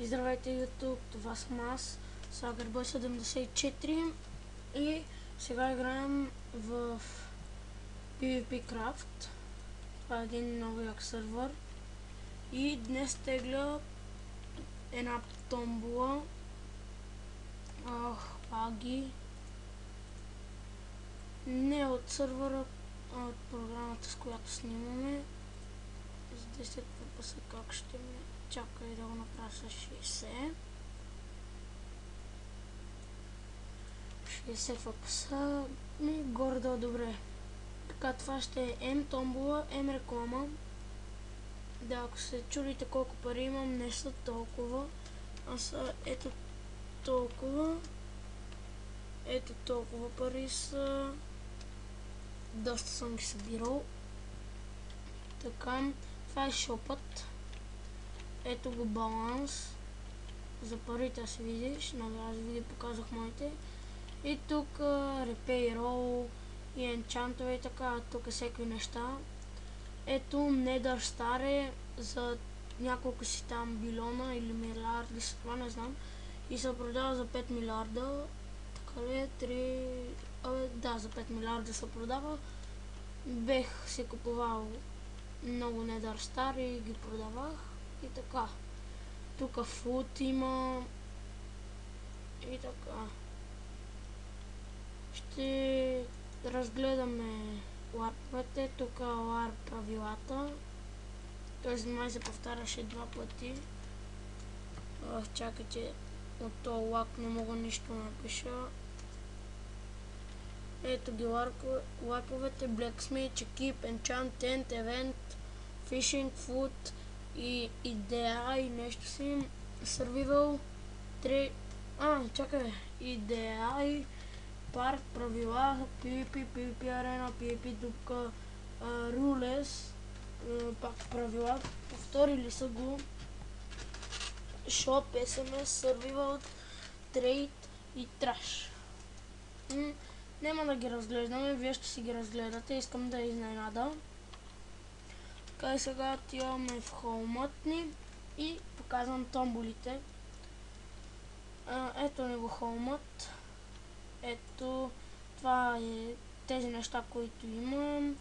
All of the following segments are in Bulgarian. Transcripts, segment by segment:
И здравейте YouTube, това съм аз, Сагърбой 74 и сега играем в PvP Craft. Това е един много як сървър и днес тегля една томбола. Лаги. Не от сървъра, а от програмата, с която снимаме. За 10 FPS как ще ми... Чакай да го направя с 60. 60 FPS ми горе-долу добре. Така, това ще е М томбола, М реклама. Да, ако се чудите колко пари имам, не са толкова. А са ето толкова. Ето толкова пари са. Доста съм ги събирал. Така, това е шопът. Ето го баланс. За парите си видиш, аз ви показах моите. И тук Repair Roll и енчантове и така, тук всеки неща. Ето Nether Star е за няколко си там билиона или милиарди, това не знам. И се продава за 5 милиарда. Така ли е? 3... да, за 5 милиарда се продава. Бех си купувал много Nether Star и ги продавах. И така. Тук фут има. И така. Ще разгледаме ларповете. Тук лар правилата. Този май се повтаряше два пъти. Чакайте, от този лак не мога нищо да напиша. Ето ги лаковете. Blacksmith, Keep, Enchant, Tent, Event, Fishing, Food и идея и нещо си. Survival 3... чакай. Идея и парк, правила, PvP арена, PvP дупка, рулес, пак правила. Повторили са го. Shop, SMS, Survival, Trade и Trash. Няма да ги разглеждаме, вие ще си ги разгледате, искам да изненада. Така и сега отиваме в хоумът ни и показвам томболите. Ето ни го хоумът. Ето, това е тези неща, които имам.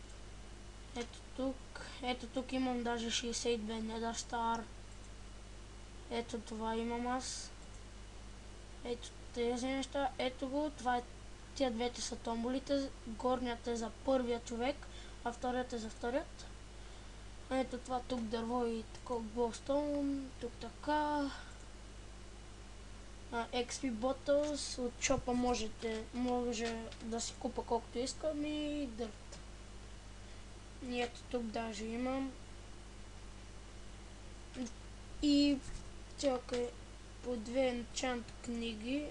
Ето тук имам даже 62 Nether Star. Ето това имам аз. Ето тези неща. Ето го, това е, тия двете са томболите. Горният е за първия човек, а вторият е за вторият. Ето това тук дърво и такова глоустоун. Тук така. XP Bottles, от шопа може да си купа колкото искам и дърт. И ето тук даже имам. И чакай, по 2 енчант книги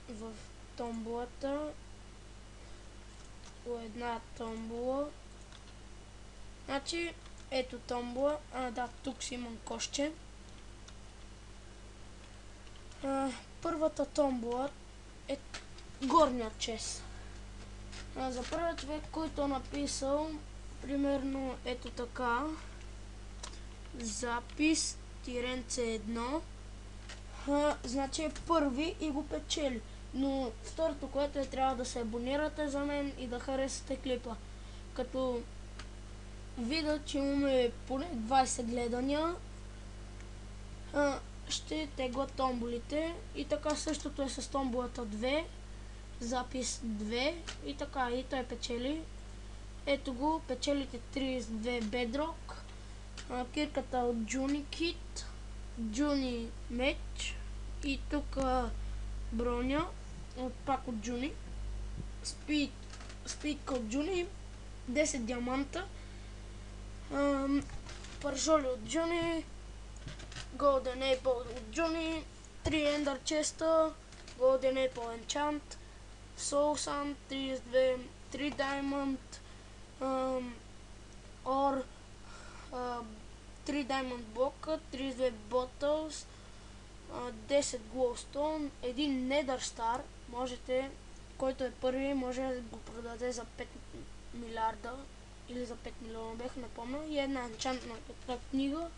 в томболата. По една томбола. Значи, ето томбола. Да, тук си имам кошче. Първата томбола е горният чест. За първият човек, който е написал, примерно ето така, запис, тиренце 1, значи е първи и го печели. Но второто, което е, трябва да се абонирате за мен и да харесате клипа. Като видя, че имаме поне 20 гледания, ще тегла томболите и така същото е с томболата 2, запис 2 и така и той печели. Ето го, печелите 32 Bedrock, кирката от Джуни Кит, Джуни Меч и тук броня пак от Джуни, спидка от Джуни, 10 диаманта, паржоли от Джуни, Golden Apple от Джуни, 3 Ender Chest, Golden Apple Enchant, Soul Sand, 32, 3 Diamond, Or, 3 Diamond блока, 32 Bottles, 10 Glowstone, 1 Nether Star, можете, който е първи, може да го продаде за 5 милиарда или за 5 милиона, бех не помня, и една енчантна книга,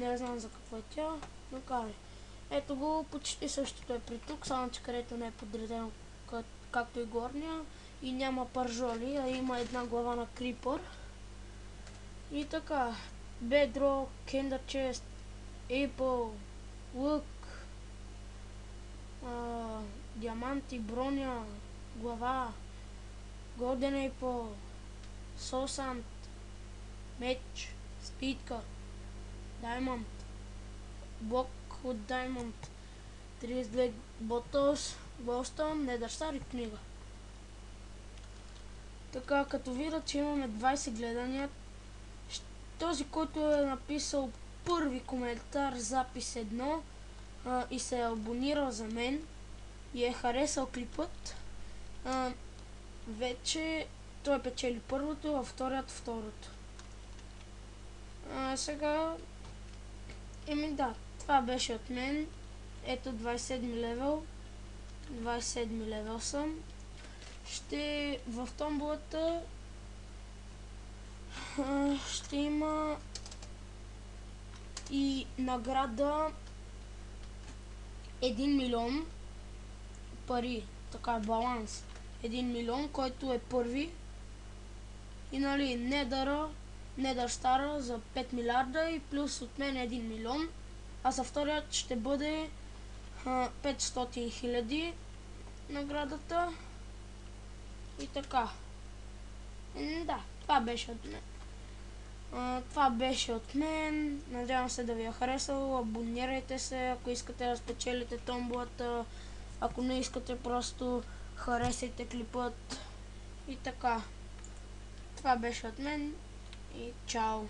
Не знам за какво е тя, но карай. Ето го, почти същото е при тук, само че където не е подредено както и горния и няма пържоли, а има една глава на крипър. И така, бедро, Ender Chest, Apple, лък, диаманти, броня, глава, Golden Apple, Soul Sand, меч, спидка, Diamond, блок от Diamond, 32 Bottles, Glowstone, Nether Star и книга. Така, като видя, че имаме 20 гледания, този, който е написал първи коментар, запис 1 и се е абонирал за мен и е харесал клипът, вече той печели първото, а вторият второто. Сега, да, това беше от мен. Ето 27 левел. 27 левел съм. В томболата ще има и награда 1 милион пари. Така е баланс. 1 милион, който е първи. И нали, Nether Star за 5 милиарда и плюс от мен 1 милион. А за вторият ще бъде 500 хиляди наградата. И така. Да, това беше от мен. Това беше от мен. Надявам се да ви е харесало. Абонирайте се, ако искате да спечелите томболата. Ако не искате, просто харесайте клипът. И така. Това беше от мен и чао!